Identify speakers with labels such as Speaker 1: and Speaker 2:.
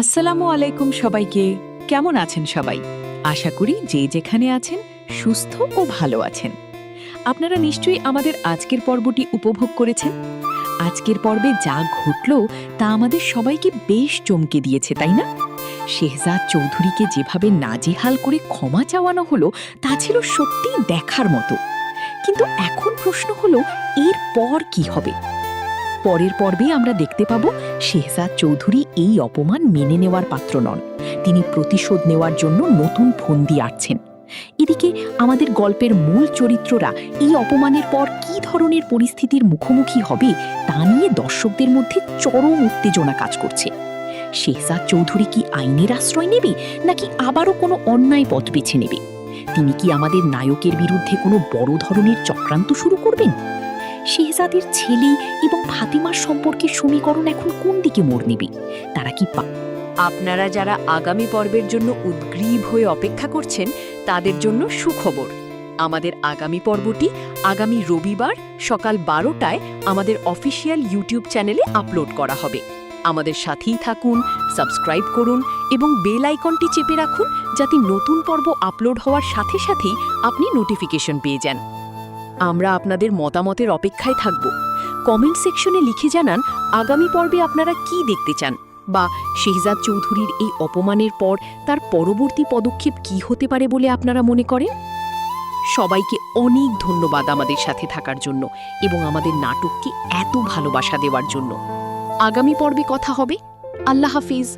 Speaker 1: আসসালামু আলাইকুম সবাইকে। কেমন আছেন সবাই? আশা করি যে যেখানে আছেন সুস্থ ও ভালো আছেন। আপনারা নিশ্চয়ই আমাদের আজকের পর্বটি উপভোগ করেছেন। আজকের পর্বে যা ঘটল তা আমাদের সবাইকে বেশ চমকে দিয়েছে, তাই না? শেহজাদ চৌধুরীকে যেভাবে নাজেহাল করে ক্ষমা চাওয়ানো হলো তা ছিল সত্যিই দেখার মতো। কিন্তু এখন প্রশ্ন হলো, এর পর কি হবে? পরের পর্বে আমরা দেখতে পাব শেহজাদ চৌধুরী এই অপমান মেনে নেওয়ার পাত্র নন। তিনি প্রতিশোধ নেওয়ার জন্য নতুন ফন্দি আঁটছেন। এদিকে আমাদের গল্পের মূল চরিত্ররা এই অপমানের পর কী ধরনের পরিস্থিতির মুখোমুখি হবে তা নিয়ে দর্শকদের মধ্যে চরম উত্তেজনা কাজ করছে। শেহজাদ চৌধুরী কি আইনের আশ্রয় নেবে, নাকি আবারও কোনো অন্যায় পথ বেছে নেবে? তিনি কি আমাদের নায়কের বিরুদ্ধে কোনো বড় ধরনের চক্রান্ত শুরু করবেন? শেহজাদের ছেলে এবং ফাতিমার সম্পর্কে সমীকরণ এখন কোন দিকে মোড় নেবে? তারা কি আপনারা যারা আগামী পর্বের জন্য উদ্গ্রীব হয়ে অপেক্ষা করছেন তাদের জন্য সুখবর। আমাদের আগামী পর্বটি আগামী রবিবার সকাল 12টায় আমাদের অফিসিয়াল ইউটিউব চ্যানেলে আপলোড করা হবে। আমাদের সাথেই থাকুন, সাবস্ক্রাইব করুন এবং বেল আইকনটি চেপে রাখুন, যাতে নতুন পর্ব আপলোড হওয়ার সাথে সাথেই আপনি নোটিফিকেশন পেয়ে যান। আমরা আপনাদের মতামতের অপেক্ষায় থাকব। কমেন্ট সেকশনে লিখে জানান আগামী পর্বে আপনারা কি দেখতে চান, বা শেহজাদ চৌধুরীর এই অপমানের পর তার পরবর্তী পদক্ষেপ কি হতে পারে বলে আপনারা মনে করেন। সবাইকে অনেক ধন্যবাদ আমাদের সাথে থাকার জন্য এবং আমাদের নাটককে এত ভালোবাসা দেওয়ার জন্য। আগামী পর্বে কথা হবে। আল্লাহ হাফিজ।